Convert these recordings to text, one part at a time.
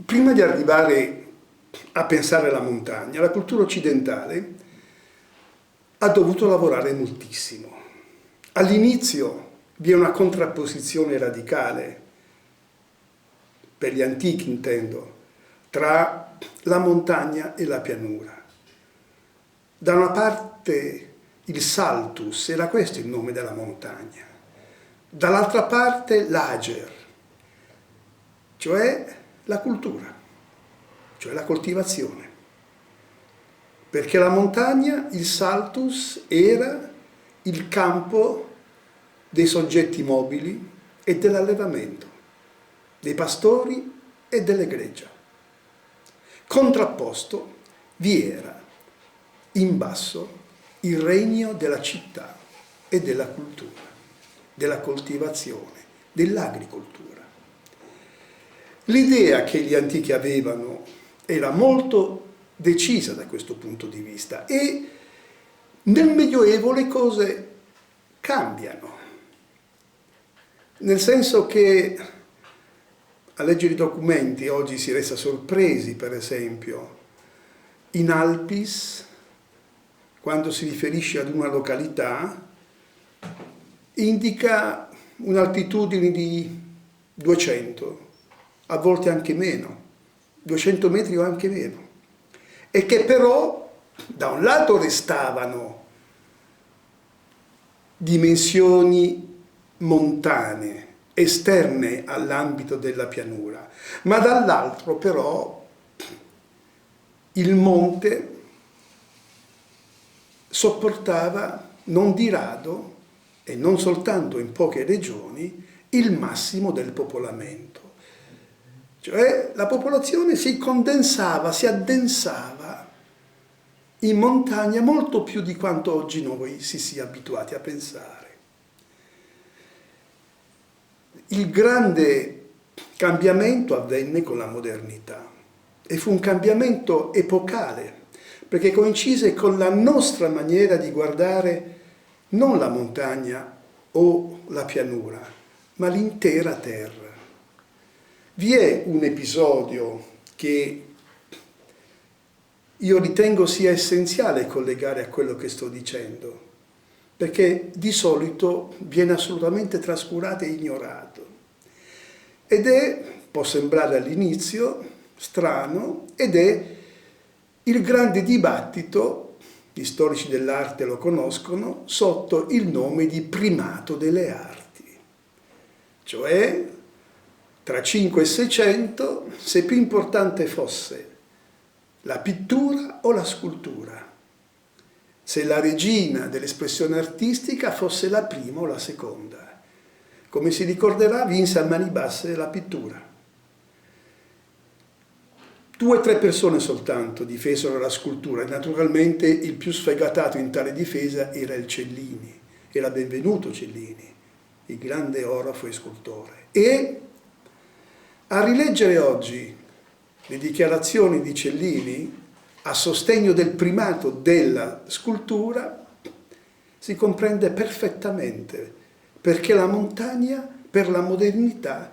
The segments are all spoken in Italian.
Prima di arrivare a pensare alla montagna, la cultura occidentale ha dovuto lavorare moltissimo. All'inizio vi è una contrapposizione radicale, per gli antichi intendo, tra la montagna e la pianura. Da una parte il Saltus, era questo il nome della montagna, dall'altra parte l'Ager, cioè la cultura, cioè la coltivazione. Perché la montagna, il Saltus, era il campo dei soggetti mobili e dell'allevamento, dei pastori e delle greggia. Contrapposto vi era in basso il regno della città e della cultura, della coltivazione, dell'agricoltura. L'idea che gli antichi avevano era molto decisa da questo punto di vista e nel Medioevo le cose cambiano, nel senso che a leggere i documenti oggi si resta sorpresi, per esempio, in Alpis, quando si riferisce ad una località, indica un'altitudine di 200, a volte anche meno, 200 metri o anche meno, e che però da un lato restavano dimensioni montane, esterne all'ambito della pianura, ma dall'altro però il monte sopportava non di rado, e non soltanto in poche regioni, il massimo del popolamento. Cioè la popolazione si condensava, si addensava in montagna molto più di quanto oggi noi si sia abituati a pensare. Il grande cambiamento avvenne con la modernità e fu un cambiamento epocale, perché coincise con la nostra maniera di guardare non la montagna o la pianura, ma l'intera terra. Vi è un episodio che io ritengo sia essenziale collegare a quello che sto dicendo, perché di solito viene assolutamente trascurato e ignorato. Ed è, può sembrare all'inizio, strano, ed è il grande dibattito, gli storici dell'arte lo conoscono, sotto il nome di primato delle arti. Cioè, tra 5 e 600, se più importante fosse la pittura o la scultura, se la regina dell'espressione artistica fosse la prima o la seconda. Come si ricorderà, vinse a mani basse la pittura. 2 o 3 persone soltanto difesero la scultura e naturalmente il più sfegatato in tale difesa era il Cellini, era Benvenuto Cellini, il grande orafo e scultore. E a rileggere oggi le dichiarazioni di Cellini a sostegno del primato della scultura si comprende perfettamente perché la montagna per la modernità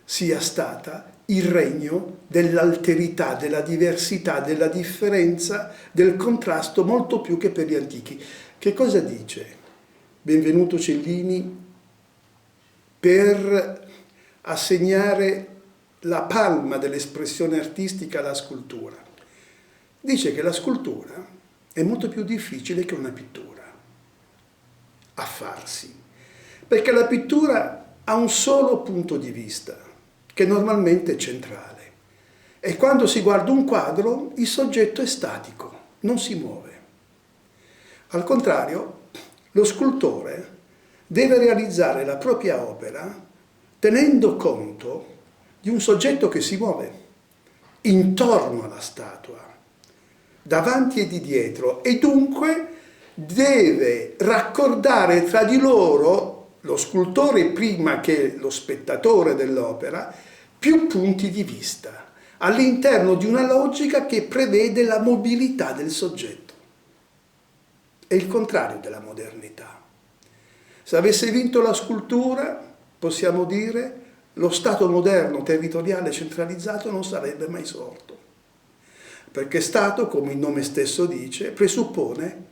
sia stata il regno dell'alterità, della diversità, della differenza, del contrasto molto più che per gli antichi. Che cosa dice Benvenuto Cellini per assegnare la palma dell'espressione artistica alla scultura? Dice che la scultura è molto più difficile che una pittura a farsi, perché la pittura ha un solo punto di vista, che normalmente è centrale. E quando si guarda un quadro, il soggetto è statico, non si muove. Al contrario, lo scultore deve realizzare la propria opera tenendo conto di un soggetto che si muove intorno alla statua, davanti e di dietro, e dunque deve raccordare tra di loro lo scultore prima che lo spettatore dell'opera più punti di vista all'interno di una logica che prevede la mobilità del soggetto. È il contrario della modernità. Se avesse vinto la scultura, possiamo dire, lo Stato moderno territoriale centralizzato non sarebbe mai sorto. Perché Stato, come il nome stesso dice, presuppone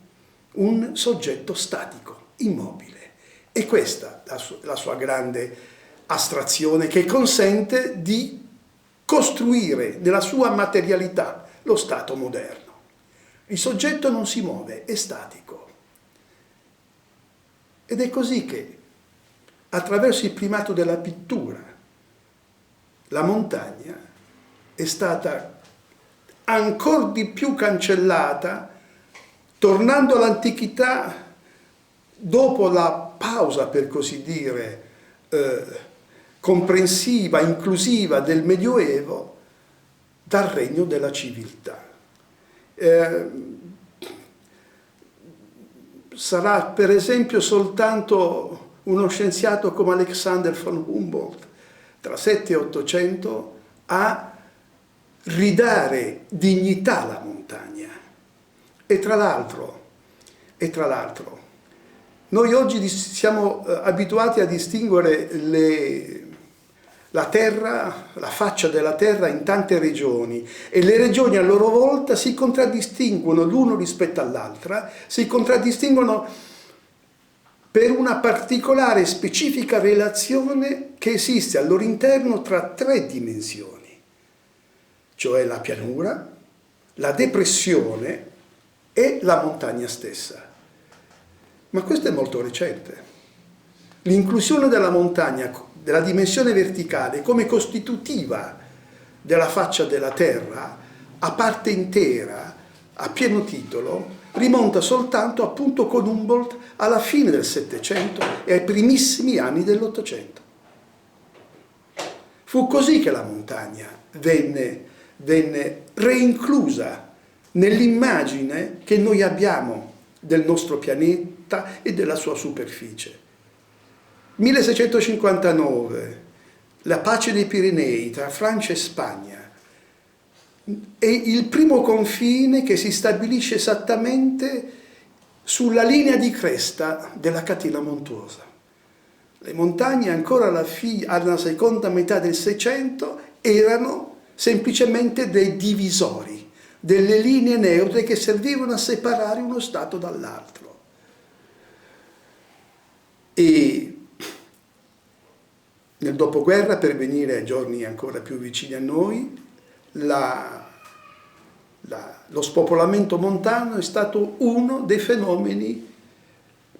un soggetto statico, immobile. E questa è la sua grande astrazione che consente di costruire nella sua materialità lo Stato moderno. Il soggetto non si muove, è statico. Ed è così che, attraverso il primato della pittura, la montagna è stata ancora di più cancellata, tornando all'antichità dopo la pausa, per così dire, comprensiva, inclusiva del Medioevo, dal regno della civiltà. Sarà per esempio soltanto uno scienziato come Alexander von Humboldt, tra 7 e 800, a ridare dignità alla montagna. E tra l'altro, noi oggi siamo abituati a distinguere la terra, la faccia della terra in tante regioni, e le regioni a loro volta si contraddistinguono l'uno rispetto all'altra, si contraddistinguono per una particolare specifica relazione che esiste al loro interno tra 3 dimensioni, cioè la pianura, la depressione e la montagna stessa. Ma questo è molto recente. L'inclusione della montagna, della dimensione verticale, come costitutiva della faccia della terra, a parte intera, a pieno titolo, rimonta soltanto appunto con Humboldt alla fine del Settecento e ai primissimi anni dell'Ottocento. Fu così che la montagna venne reinclusa nell'immagine che noi abbiamo del nostro pianeta e della sua superficie. 1659, la pace dei Pirenei tra Francia e Spagna, è il primo confine che si stabilisce esattamente sulla linea di cresta della catena montuosa. Le montagne ancora alla seconda metà del Seicento erano semplicemente dei divisori, delle linee neutre che servivano a separare uno stato dall'altro. E nel dopoguerra, per venire ai giorni ancora più vicini a noi, lo spopolamento montano è stato uno dei fenomeni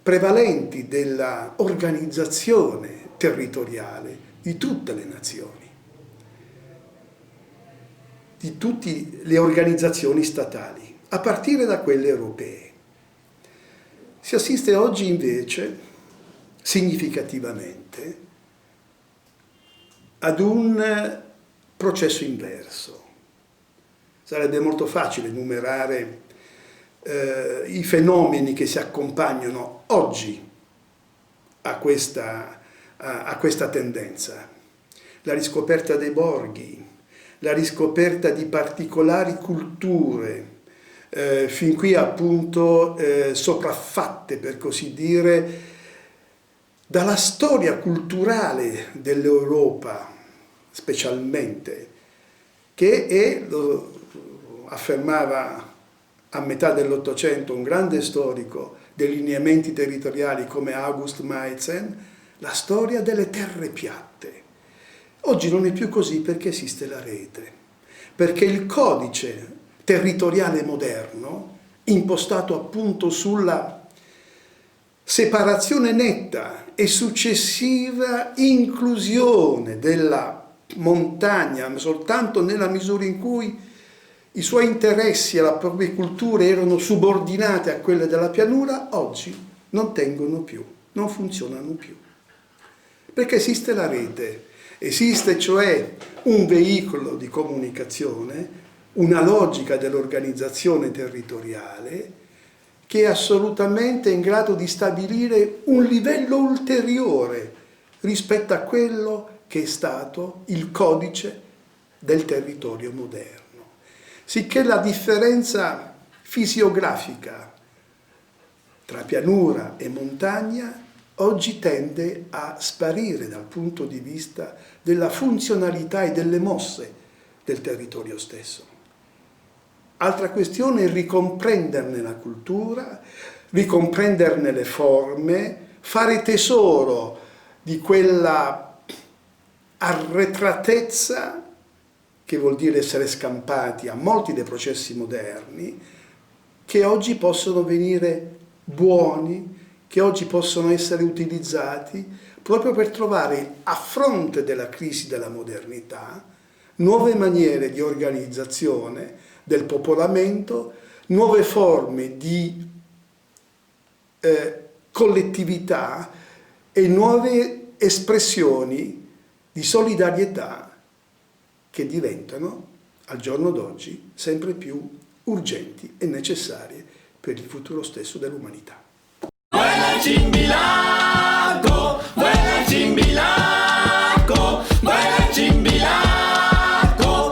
prevalenti della organizzazione territoriale di tutte le nazioni, di tutte le organizzazioni statali, a partire da quelle europee. Si assiste oggi invece, significativamente, ad un processo inverso. Sarebbe molto facile enumerare i fenomeni che si accompagnano oggi a questa tendenza. La riscoperta dei borghi, la riscoperta di particolari culture, fin qui appunto sopraffatte, per così dire, dalla storia culturale dell'Europa, specialmente, che è, lo affermava a metà dell'Ottocento un grande storico dei lineamenti territoriali come August Meissen, la storia delle terre piatte. Oggi non è più così perché esiste la rete, perché il codice territoriale moderno, impostato appunto sulla separazione netta e successiva inclusione della montagna, soltanto nella misura in cui i suoi interessi e le proprie culture erano subordinate a quelle della pianura, oggi non tengono più, non funzionano più. Perché esiste la rete, esiste cioè un veicolo di comunicazione, una logica dell'organizzazione territoriale che è assolutamente in grado di stabilire un livello ulteriore rispetto a quello che è stato il codice del territorio moderno. Sicché la differenza fisiografica tra pianura e montagna oggi tende a sparire dal punto di vista della funzionalità e delle mosse del territorio stesso. Altra questione è ricomprenderne la cultura, ricomprenderne le forme, fare tesoro di quella arretratezza che vuol dire essere scampati a molti dei processi moderni, che oggi possono venire buoni, che oggi possono essere utilizzati proprio per trovare, a fronte della crisi della modernità, nuove maniere di organizzazione del popolamento, nuove forme di collettività e nuove espressioni di solidarietà che diventano, al giorno d'oggi, sempre più urgenti e necessarie per il futuro stesso dell'umanità.